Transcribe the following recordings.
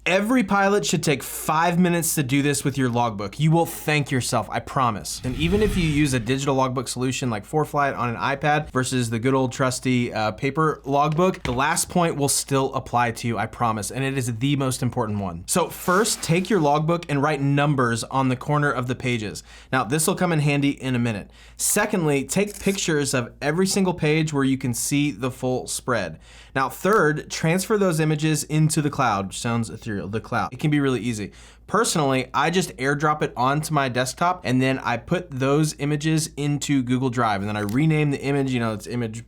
Every pilot should take 5 minutes to do this with your logbook. You will thank yourself, I promise. And even if you use a digital logbook solution like ForeFlight on an iPad versus the good old trusty paper logbook, the last point will still apply to you, I promise, and it is the most important one. So first, take your logbook and write numbers on the corner of the pages. Now, this will come in handy in a minute. Secondly, take pictures of every single page where you can see the full spread. Now, third, transfer those images into the cloud, which sounds ethereal, the cloud. It can be really easy. Personally, I just airdrop it onto my desktop and then I put those images into Google Drive and then I rename the image, you know, it's image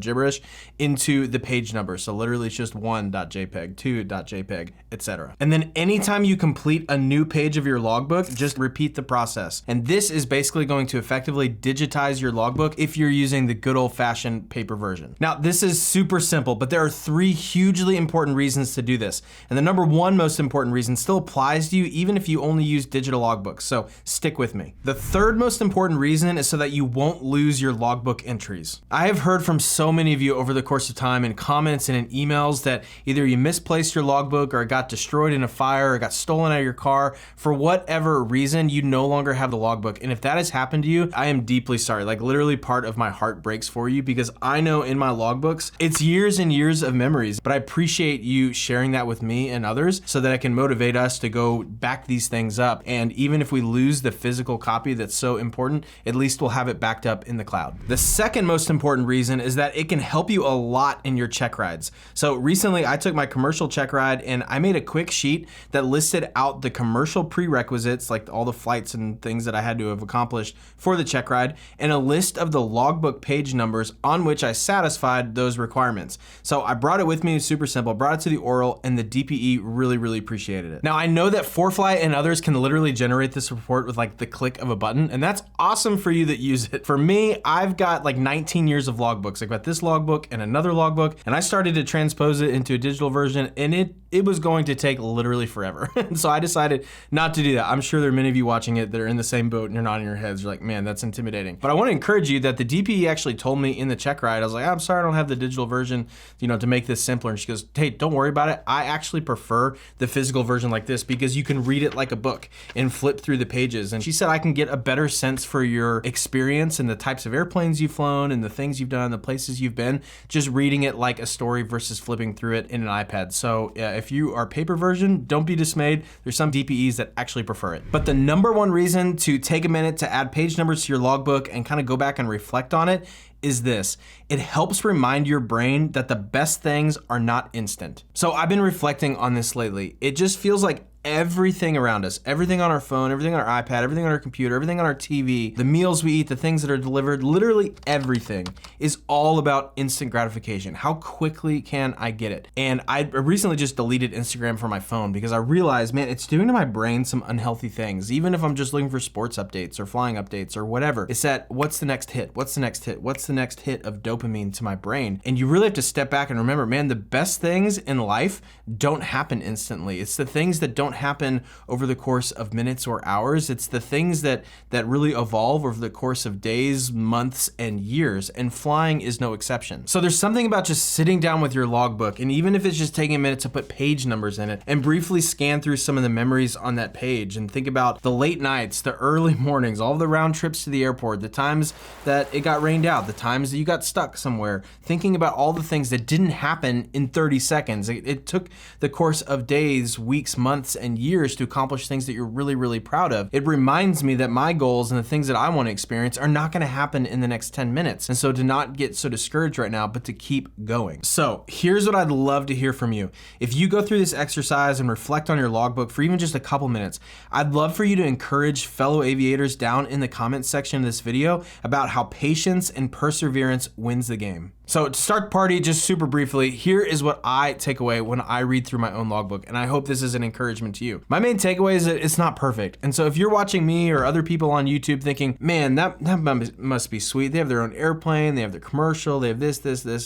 gibberish, into the page number. So literally it's just 1.jpg, 2.jpg, etc. And then anytime you complete a new page of your logbook, just repeat the process. And this is basically going to effectively digitize your logbook if you're using the good old-fashioned paper version. Now, this is super simple, but there are 3 hugely important reasons to do this. And the number 1 most important reason still applies to you even if you only use digital logbooks, so stick with me. The 3rd most important reason is so that you won't lose your logbook entries. I have heard from so many of you over the course of time in comments and in emails that either you misplaced your logbook or it got destroyed in a fire or got stolen out of your car. For whatever reason, you no longer have the logbook. And if that has happened to you, I am deeply sorry. Like literally part of my heart breaks for you because I know in my logbooks, it's years and years of memories, but I appreciate you sharing that with me and others so that I can motivate us to go back these things up. And even if we lose the physical copy that's so important, at least we'll have it backed up in the cloud. The 2nd most important reason is that it can help you a lot in your check rides. So recently I took my commercial check ride and I made a quick sheet that listed out the commercial prerequisites, like all the flights and things that I had to have accomplished for the check ride, and a list of the logbook page numbers on which I satisfied those requirements. So I brought it with me, super simple, brought it to the oral, and the DPE really appreciated it. Now I know that ForeFlight and others can literally generate this report with like the click of a button, and that's awesome for you that use it. For me, I've got like 19 years of logbooks. I've got this logbook and another logbook, and I started to transpose it into a digital version, and it was going to take literally forever. So I decided not to do that. I'm sure there are many of you watching it that are in the same boat and you're nodding your heads. You're like, man, that's intimidating. But I want to encourage you that the DPE actually told me in the check ride, I was like, I'm sorry I don't have the digital version, you know, to make this simpler. And she goes, hey, don't worry about it. I actually prefer the physical version like this because you can read it like a book and flip through the pages. And she said I can get a better sense for your experience and the types of airplanes you've flown and the things you've done, the places you've been, just reading it like a story versus flipping through it in an iPad. So if you are paper version, don't be dismayed. There's some DPEs that actually prefer it. But the number 1 reason to take a minute to add page numbers to your logbook and kind of go back and reflect on it is this. It helps remind your brain that the best things are not instant. So I've been reflecting on this lately. It just feels like everything around us, everything on our phone, everything on our iPad, everything on our computer, everything on our TV, the meals we eat, the things that are delivered, literally everything is all about instant gratification. How quickly can I get it? And I recently just deleted Instagram from my phone because I realized, man, it's doing to my brain some unhealthy things. Even if I'm just looking for sports updates or flying updates or whatever, it's that what's the next hit? What's the next hit? What's the next hit of dopamine to my brain? And you really have to step back and remember, man, the best things in life don't happen instantly. It's the things that don't happen over the course of minutes or hours. It's the things that really evolve over the course of days, months, and years, and flying is no exception. So there's something about just sitting down with your logbook, and even if it's just taking a minute to put page numbers in it and briefly scan through some of the memories on that page and think about the late nights, the early mornings, all the round trips to the airport, the times that it got rained out, the times that you got stuck somewhere, thinking about all the things that didn't happen in 30 seconds. It took the course of days, weeks, months, and years to accomplish things that you're really proud of. It reminds me that my goals and the things that I want to experience are not going to happen in the next 10 minutes. And so to not get so discouraged right now, but to keep going. So here's what I'd love to hear from you. If you go through this exercise and reflect on your logbook for even just a couple minutes, I'd love for you to encourage fellow aviators down in the comments section of this video about how patience and perseverance wins the game. So to start the party, just super briefly, here is what I take away when I read through my own logbook. And I hope this is an encouragement encouragement to you. My main takeaway is that it's not perfect. And so if you're watching me or other people on YouTube thinking, man, that must be sweet. They have their own airplane, they have their commercial, they have this,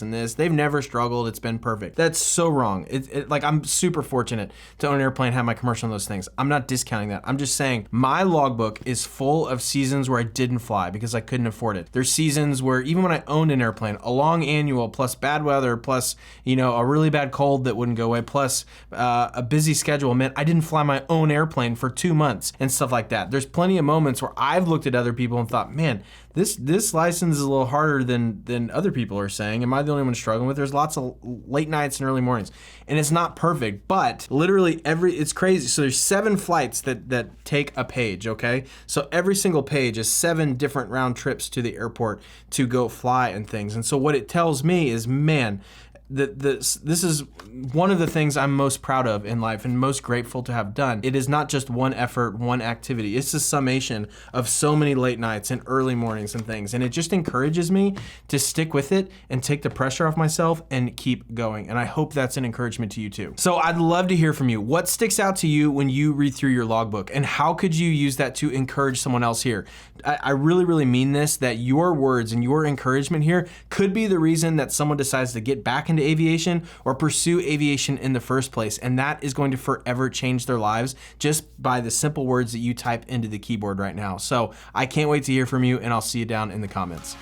and this. They've never struggled. It's been perfect. That's so wrong. Like, I'm super fortunate to own an airplane, have my commercial and those things. I'm not discounting that. I'm just saying my logbook is full of seasons where I didn't fly because I couldn't afford it. There's seasons where even when I owned an airplane, a long annual plus bad weather plus, you know, a really bad cold that wouldn't go away plus a busy schedule meant I didn't fly my own airplane for 2 months and stuff like that. There's plenty of moments where I've looked at other people and thought, man, this license is a little harder than other people are saying. Am I the only one struggling with it? There's lots of late nights and early mornings, and it's not perfect, but literally it's crazy. So there's 7 flights that take a page, okay? So every single page is 7 different round trips to the airport to go fly and things. And so what it tells me is, man, this is one of the things I'm most proud of in life and most grateful to have done. It is not just one effort, one activity. It's a summation of so many late nights and early mornings and things. And it just encourages me to stick with it and take the pressure off myself and keep going. And I hope that's an encouragement to you too. So I'd love to hear from you. What sticks out to you when you read through your logbook, and how could you use that to encourage someone else here? I really, really mean this, that your words and your encouragement here could be the reason that someone decides to get back into aviation or pursue aviation in the first place. And that is going to forever change their lives just by the simple words that you type into the keyboard right now. So I can't wait to hear from you, and I'll see you down in the comments.